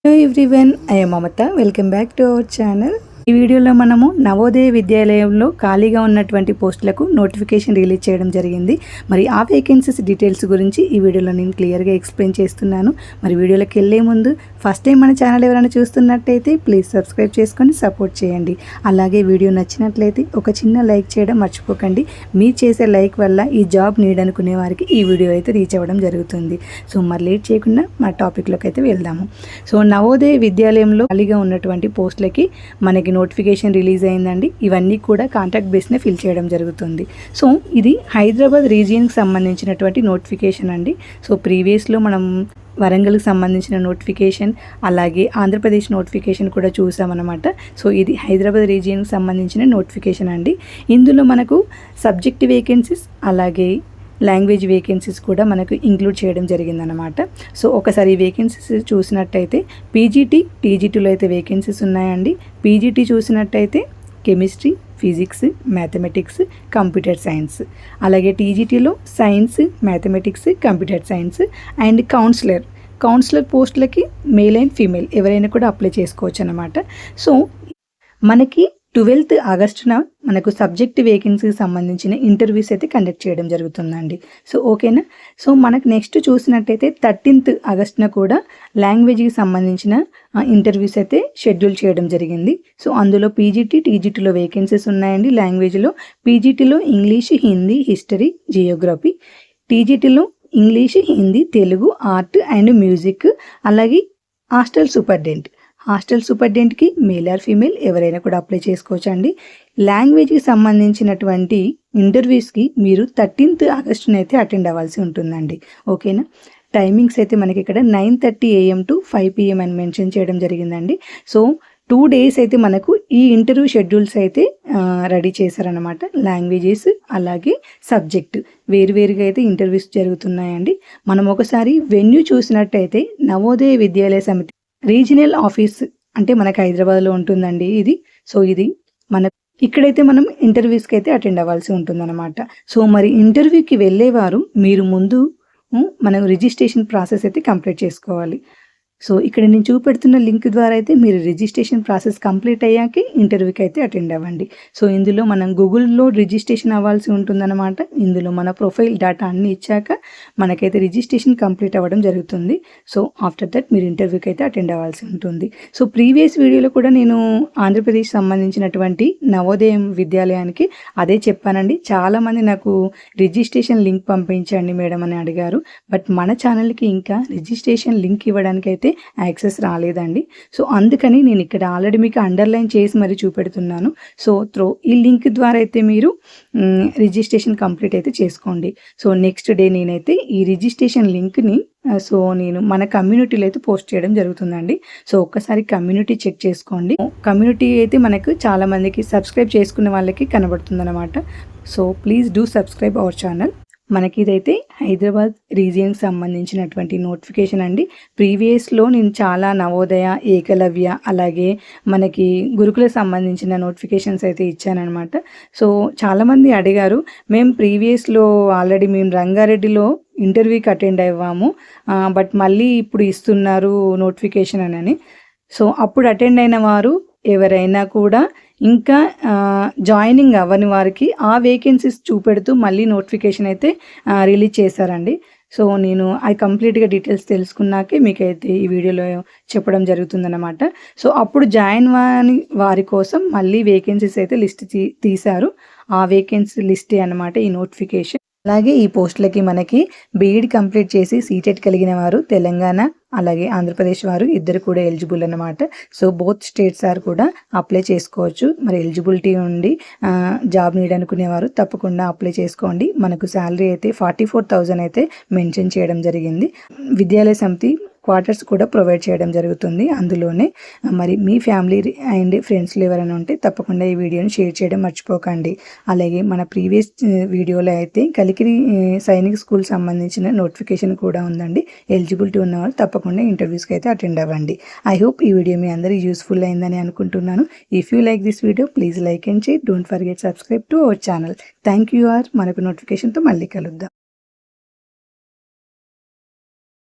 Hello everyone, I am Mamata. Welcome back to our channel. ఈ వీడియోలో మనము నవోదయ విద్యాలయంలో ఖాళీగా ఉన్నటువంటి పోస్టులకు నోటిఫికేషన్ రిలీజ్ చేయడం జరిగింది. మరి ఆ వేకెన్సీస్ డీటెయిల్స్ గురించి ఈ వీడియోలో నేను క్లియర్గా ఎక్స్ప్లెయిన్ చేస్తున్నాను. మరి వీడియోలోకి వెళ్ళే ముందు ఫస్ట్ టైం మన ఛానల్ ఎవరైనా చూస్తున్నట్టయితే ప్లీజ్ సబ్స్క్రైబ్ చేసుకొని సపోర్ట్ చేయండి. అలాగే వీడియో నచ్చినట్లయితే ఒక చిన్న లైక్ చేయడం మర్చిపోకండి. మీరు చేసే లైక్ వల్ల ఈ జాబ్ నీడ్ అనుకునే వారికి ఈ వీడియో అయితే రీచ్ అవ్వడం జరుగుతుంది. సో మరి లేట్ చేయకుండా మన టాపిక్లోకి అయితే వెళ్దాము. సో నవోదయ విద్యాలయంలో ఖాళీగా ఉన్నటువంటి పోస్టులకి మనకి నోటిఫికేషన్ రిలీజ్ అయిందండి. ఇవన్నీ కూడా కాంట్రాక్ట్ బేస్నే ఫిల్ చేయడం జరుగుతుంది. సో ఇది హైదరాబాద్ రీజియన్కి సంబంధించినటువంటి నోటిఫికేషన్ అండి. సో ప్రీవియస్లో మనం వరంగల్కి సంబంధించిన నోటిఫికేషన్, అలాగే ఆంధ్రప్రదేశ్ నోటిఫికేషన్ కూడా చూసామన్నమాట. సో ఇది హైదరాబాద్ రీజియన్కి సంబంధించిన నోటిఫికేషన్ అండి. ఇందులో మనకు సబ్జెక్ట్ వేకెన్సీస్ అలాగే లాంగ్వేజ్ వేకెన్సీస్ కూడా మనకు ఇంక్లూడ్ చేయడం జరిగిందనమాట. సో ఒకసారి వేకెన్సీస్ చూసినట్టయితే పీజీటీ, టీజీటీలో అయితే వేకెన్సీస్ ఉన్నాయండి. పీజీటీ చూసినట్టయితే chemistry, physics, mathematics, computer science, అలాగే టీజీటీలో science, mathematics, computer science and counsellor పోస్టులకి మేల్ అండ్ ఫీమేల్ ఎవరైనా కూడా అప్లై చేసుకోవచ్చు అన్నమాట. సో మనకి 12th ఆగస్టున మనకు సబ్జెక్ట్ వేకెన్సీకి సంబంధించిన ఇంటర్వ్యూస్ అయితే కండక్ట్ చేయడం జరుగుతుందండి. సో ఓకేనా. సో మనకు నెక్స్ట్ చూసినట్టయితే 13th ఆగస్టున కూడా లాంగ్వేజ్కి సంబంధించిన ఇంటర్వ్యూస్ అయితే షెడ్యూల్ చేయడం జరిగింది. సో అందులో పీజీటీ, టీజీటీలో వేకెన్సీస్ ఉన్నాయండి. లాంగ్వేజ్లో పీజీటీలో ఇంగ్లీష్, హిందీ, హిస్టరీ, జియోగ్రఫీ, టీజీటీలో English, Hindi, Telugu, art and music, అలాగే హాస్టల్ సూపర్డెంట్కి మేల్ ఆర్ ఫీమేల్ ఎవరైనా కూడా అప్లై చేసుకోవచ్చు అండి. లాంగ్వేజ్కి సంబంధించినటువంటి ఇంటర్వ్యూస్కి మీరు 13th ఆగస్టున అయితే అటెండ్ అవ్వాల్సి ఉంటుందండి. ఓకేనా. టైమింగ్స్ అయితే మనకి ఇక్కడ 9:30 AM to 5 PM అని మెన్షన్ చేయడం జరిగిందండి. సో 2 days అయితే మనకు ఈ ఇంటర్వ్యూ షెడ్యూల్స్ అయితే రెడీ చేశారనమాట. లాంగ్వేజెస్ అలాగే సబ్జెక్ట్ వేరువేరుగా అయితే ఇంటర్వ్యూస్ జరుగుతున్నాయండి. మనం ఒకసారి వెన్యూ చూసినట్టయితే నవోదయ విద్యాలయ సమితి రీజనల్ ఆఫీస్ అంటే మనకు హైదరాబాద్లో ఉంటుందండి ఇది. సో ఇది ఇక్కడైతే మనం ఇంటర్వ్యూస్కి అయితే అటెండ్ అవ్వాల్సి ఉంటుందన్నమాట. సో మరి ఇంటర్వ్యూకి వెళ్ళేవారు మీరు ముందు మనం రిజిస్ట్రేషన్ ప్రాసెస్ అయితే కంప్లీట్ చేసుకోవాలి. సో ఇక్కడ నేను చూపెడుతున్న లింక్ ద్వారా అయితే మీరు రిజిస్ట్రేషన్ ప్రాసెస్ కంప్లీట్ అయ్యాకే ఇంటర్వ్యూకి అయితే అటెండ్ అవ్వండి. సో ఇందులో మనం గూగుల్లో రిజిస్ట్రేషన్ అవ్వాల్సి ఉంటుందన్నమాట. ఇందులో మన ప్రొఫైల్ డేటా అన్నీ ఇచ్చాక మనకైతే రిజిస్ట్రేషన్ కంప్లీట్ అవ్వడం జరుగుతుంది. సో ఆఫ్టర్ దట్ మీరు ఇంటర్వ్యూకి అయితే అటెండ్ అవ్వాల్సి ఉంటుంది. సో ప్రీవియస్ వీడియోలో కూడా నేను ఆంధ్రప్రదేశ్ సంబంధించినటువంటి నవోదయం విద్యాలయానికి అదే చెప్పానండి. చాలామంది నాకు రిజిస్ట్రేషన్ లింక్ పంపించండి మేడం అని అడిగారు. బట్ మన ఛానల్కి ఇంకా రిజిస్ట్రేషన్ లింక్ ఇవ్వడానికి అయితే యాక్సెస్ రాలేదండి. సో అందుకని నేను ఇక్కడ ఆల్రెడీ మీకు అండర్లైన్ చేసి మరి చూపెడుతున్నాను. సో ఈ లింక్ ద్వారా అయితే మీరు రిజిస్ట్రేషన్ కంప్లీట్ అయితే చేసుకోండి. సో నెక్స్ట్ డే నేనైతే ఈ రిజిస్ట్రేషన్ లింక్ని నేను మన కమ్యూనిటీలో అయితే పోస్ట్ చేయడం జరుగుతుందండి. సో ఒక్కసారి కమ్యూనిటీ చెక్ చేసుకోండి. కమ్యూనిటీ అయితే మనకు చాలా మందికి సబ్స్క్రైబ్ చేసుకున్న వాళ్ళకి కనబడుతుంది అనమాట. So please do subscribe our channel. మనకి ఇదైతే హైదరాబాద్ రీజియన్కి సంబంధించినటువంటి నోటిఫికేషన్ అండి. ప్రీవియస్లో నేను చాలా నవోదయ, ఏకలవ్య అలాగే మనకి గురుకులకు సంబంధించిన నోటిఫికేషన్స్ అయితే ఇచ్చానమాట. సో చాలామంది అడిగారు, మేము ప్రీవియస్లో ఆల్రెడీ మేము రంగారెడ్డిలో ఇంటర్వ్యూకి అటెండ్ అయ్యాము, బట్ మళ్ళీ ఇప్పుడు ఇస్తున్నారు నోటిఫికేషన్ అని. సో అప్పుడు అటెండ్ అయిన వారు ఎవరైనా కూడా ఇంకా జాయినింగ్ అవ్వని వారికి ఆ వేకెన్సీస్ చూపెడుతూ మళ్ళీ నోటిఫికేషన్ అయితే రిలీజ్ చేశారండి. సో నేను అది కంప్లీట్గా డీటెయిల్స్ తెలుసుకున్నాకే మీకైతే ఈ వీడియోలో చెప్పడం జరుగుతుందన్నమాట. సో అప్పుడు జాయిన్ అవ్వని వారి కోసం మళ్ళీ వేకెన్సీస్ అయితే లిస్ట్ తీశారు. ఆ వేకెన్సీ లిస్టే అన్నమాట ఈ నోటిఫికేషన్. అలాగే ఈ పోస్టులకి మనకి బీఈడి కంప్లీట్ చేసి సీటెట్ కలిగిన వారు తెలంగాణ అలాగే ఆంధ్రప్రదేశ్ వారు ఇద్దరు కూడా ఎలిజిబుల్ అన్నమాట. సో బోత్ స్టేట్స్ ఆర్ కూడా అప్లై చేసుకోవచ్చు. మరి ఎలిజిబిలిటీ ఉండి జాబ్ నీడ్ అనుకునేవారు తప్పకుండా అప్లై చేసుకోండి. మనకు శాలరీ అయితే 44,000 అయితే మెన్షన్ చేయడం జరిగింది. విద్యాలయ సమితి క్వార్టర్స్ కూడా ప్రొవైడ్ చేయడం జరుగుతుంది అందులోనే. మరి మీ ఫ్యామిలీ అండ్ ఫ్రెండ్స్లో ఎవరైనా ఉంటే తప్పకుండా ఈ వీడియోని షేర్ చేయడం మర్చిపోకండి. అలాగే మన ప్రీవియస్ వీడియోలో అయితే కలికిరి సైనిక్ స్కూల్ సంబంధించిన నోటిఫికేషన్ కూడా ఉందండి. ఎలిజిబిలిటీ ఉన్నవారు తప్పకుండా ఇంటర్వ్యూస్కి అయితే అటెండ్ అవ్వండి. ఐ హోప్ ఈ వీడియో మీ అందరికీ యూస్ఫుల్ అయిందని అనుకుంటున్నాను. If you like this video please like and share. Don't forget subscribe to our channel. Thank you. మనకు నోటిఫికేషన్తో మళ్ళీ కలుద్దాం.